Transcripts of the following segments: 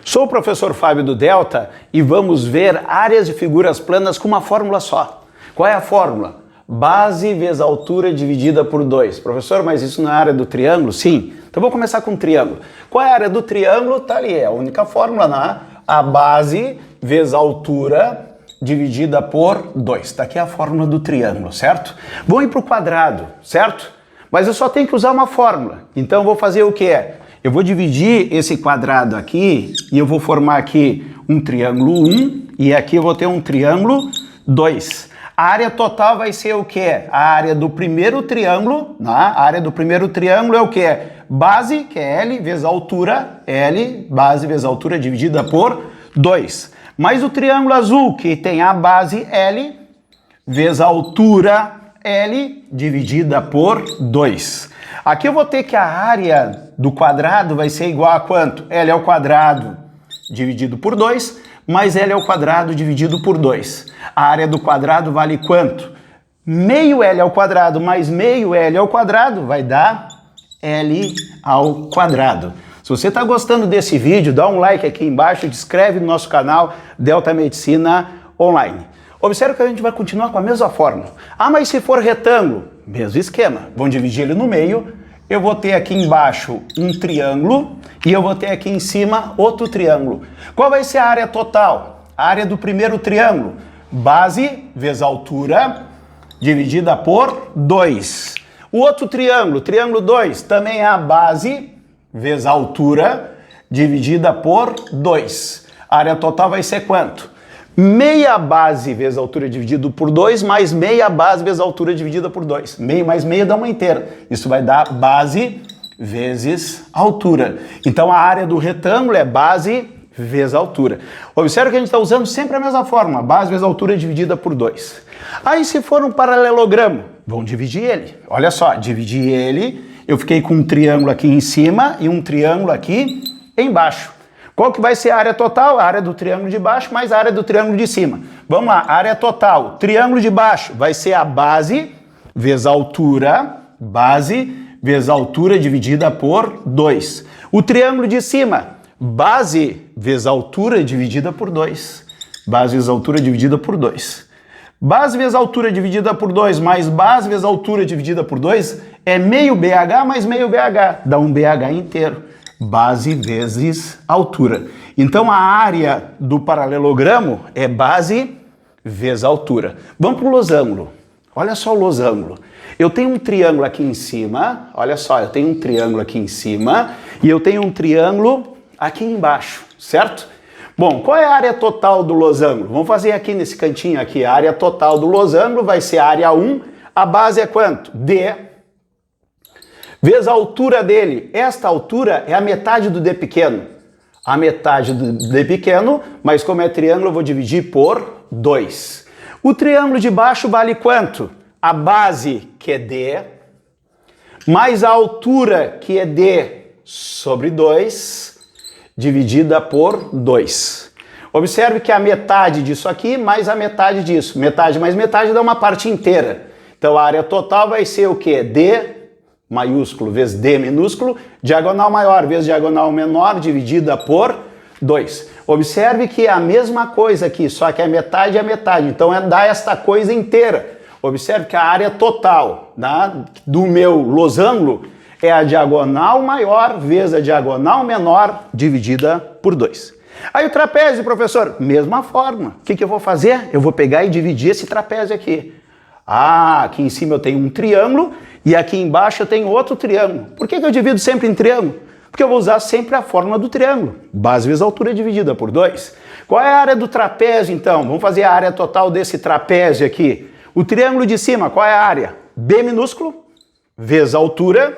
Sou o professor Fábio do Delta e vamos ver áreas de figuras planas com uma fórmula só. Qual é a fórmula? Base vezes altura dividida por 2. Professor, mas isso não é a área do triângulo? Sim. Então vou começar com o triângulo. Qual é a área do triângulo? Tá ali, é a única fórmula, né? A base vezes a altura dividida por 2. Tá aqui a fórmula do triângulo, certo? Vou ir para o quadrado, certo? Mas eu só tenho que usar uma fórmula. Então eu vou fazer o quê? Eu vou dividir esse quadrado aqui e eu vou formar aqui um triângulo 1 e aqui eu vou ter um triângulo 2. A área total vai ser o quê? A área do primeiro triângulo, né? A área do primeiro triângulo é o quê? Base, que é L, vezes a altura, L, base vezes a altura dividida por 2. Mais o triângulo azul, que tem a base L, vezes a altura L, dividida por 2. Aqui eu vou ter que a área do quadrado vai ser igual a quanto? L ao quadrado dividido por 2, mais L ao quadrado dividido por 2. A área do quadrado vale quanto? Meio L ao quadrado mais meio L ao quadrado vai dar L ao quadrado. Se você está gostando desse vídeo, dá um like aqui embaixo, se inscreve no nosso canal Delta Medicina Online. Observe que a gente vai continuar com a mesma fórmula. Ah, mas se for retângulo, mesmo esquema. Vamos dividir ele no meio. Eu vou ter aqui embaixo um triângulo e eu vou ter aqui em cima outro triângulo. Qual vai ser a área total? A área do primeiro triângulo. Base vezes altura dividida por 2. O outro triângulo, triângulo 2, também é a base vezes a altura dividida por 2. A área total vai ser quanto? Meia base vezes a altura dividido por 2, mais meia base vezes a altura dividida por 2. Meio mais meio dá uma inteira. Isso vai dar base vezes altura. Então a área do retângulo é base vezes altura. Observe que a gente está usando sempre a mesma fórmula. Base vezes altura dividida por 2. Aí se for um paralelogramo, vamos dividir ele. Olha só, dividir ele. Eu fiquei com um triângulo aqui em cima e um triângulo aqui embaixo. Qual que vai ser a área total? A área do triângulo de baixo mais a área do triângulo de cima. Vamos lá, área total. Triângulo de baixo vai ser a base vezes a altura, base vezes a altura dividida por 2. O triângulo de cima, base vezes a altura dividida por 2. Base vezes a altura dividida por 2. Base vezes a altura dividida por 2 mais base vezes a altura dividida por 2 é meio BH mais meio BH. Dá um BH inteiro. Base vezes altura. Então a área do paralelogramo é base vezes altura. Vamos para o losango. Olha só o losango. Eu tenho um triângulo aqui em cima. Olha só, eu tenho um triângulo aqui em cima e eu tenho um triângulo aqui embaixo, certo? Bom, qual é a área total do losango? Vamos fazer aqui nesse cantinho aqui. A área total do losango vai ser a área 1. A base é quanto? D vezes a altura dele. Esta altura é a metade do D pequeno. A metade do D pequeno, mas como é triângulo, eu vou dividir por 2. O triângulo de baixo vale quanto? A base, que é D, mais a altura, que é D sobre 2, dividida por 2. Observe que a metade disso aqui mais a metade disso. Metade mais metade dá uma parte inteira. Então a área total vai ser o quê? D maiúsculo vezes D minúsculo, diagonal maior vezes diagonal menor, dividida por 2. Observe que é a mesma coisa aqui, só que a metade é a metade. Então dá esta coisa inteira. Observe que a área total, né, do meu losango é a diagonal maior vezes a diagonal menor, dividida por 2. Aí o trapézio, professor, mesma forma. O que eu vou fazer? Eu vou pegar e dividir esse trapézio aqui. Ah, aqui em cima eu tenho um triângulo e aqui embaixo eu tenho outro triângulo. Por que eu divido sempre em triângulo? Porque eu vou usar sempre a fórmula do triângulo. Base vezes altura dividida por 2. Qual é a área do trapézio, então? Vamos fazer a área total desse trapézio aqui. O triângulo de cima, qual é a área? B minúsculo vezes a altura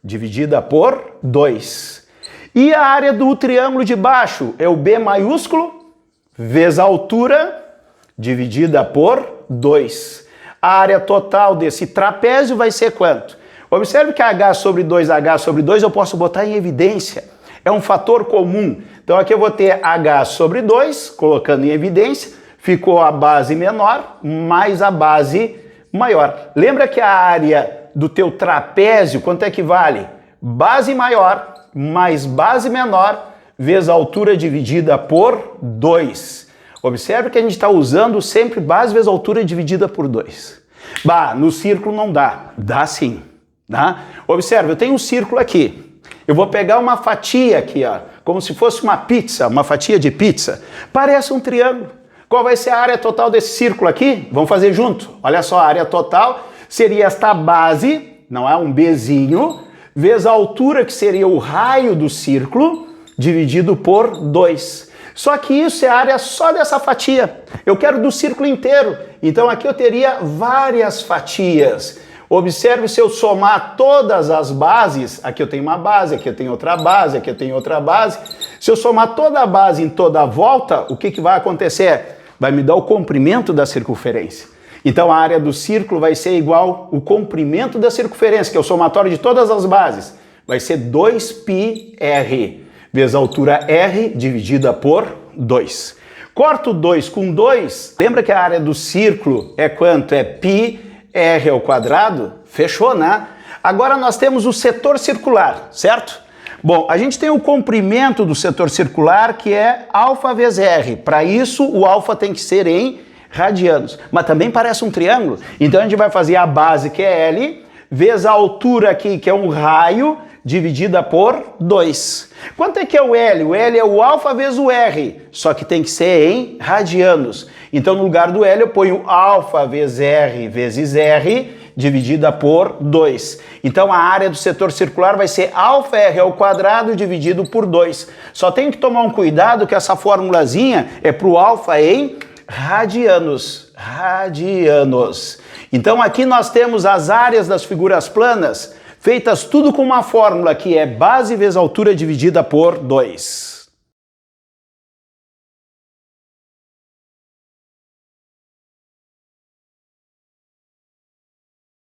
dividida por 2. E a área do triângulo de baixo é o B maiúsculo vezes a altura dividida por 2. A área total desse trapézio vai ser quanto? Observe que H sobre 2 eu posso botar em evidência. É um fator comum. Então aqui eu vou ter H sobre 2, colocando em evidência, ficou a base menor mais a base maior. Lembra que a área do teu trapézio, quanto é que vale? Base maior mais base menor vezes a altura dividida por 2. Observe que a gente está usando sempre base vezes altura dividida por 2. Bah, no círculo não dá. Dá sim. Tá? Observe, eu tenho um círculo aqui. Eu vou pegar uma fatia aqui, ó, como se fosse uma pizza, uma fatia de pizza. Parece um triângulo. Qual vai ser a área total desse círculo aqui? Vamos fazer junto. Olha só, a área total seria esta base, não é um Bzinho, vezes a altura, que seria o raio do círculo, dividido por 2. Só que isso é a área só dessa fatia. Eu quero do círculo inteiro. Então aqui eu teria várias fatias. Observe, se eu somar todas as bases, aqui eu tenho uma base, aqui eu tenho outra base, aqui eu tenho outra base. Se eu somar toda a base em toda a volta, o que vai acontecer? Vai me dar o comprimento da circunferência. Então a área do círculo vai ser igual ao comprimento da circunferência, que é o somatório de todas as bases. Vai ser 2πr, vezes a altura r dividida por 2. Corto 2 com 2, lembra que a área do círculo é quanto? É πr ao quadrado? Fechou, né? Agora nós temos o setor circular, certo? Bom, a gente tem o comprimento do setor circular, que é alfa vezes r. Para isso, o alfa tem que ser em radianos. Mas também parece um triângulo. Então a gente vai fazer a base, que é L, vezes a altura aqui, que é um raio, dividida por 2. Quanto é que é o L? O L é o alfa vezes o R, só que tem que ser em radianos. Então no lugar do L eu ponho alfa vezes R, dividida por 2. Então a área do setor circular vai ser alfa r ao quadrado dividido por 2. Só tem que tomar um cuidado que essa formulazinha é para o alfa em radianos. Então aqui nós temos as áreas das figuras planas feitas tudo com uma fórmula que é base vezes altura dividida por 2.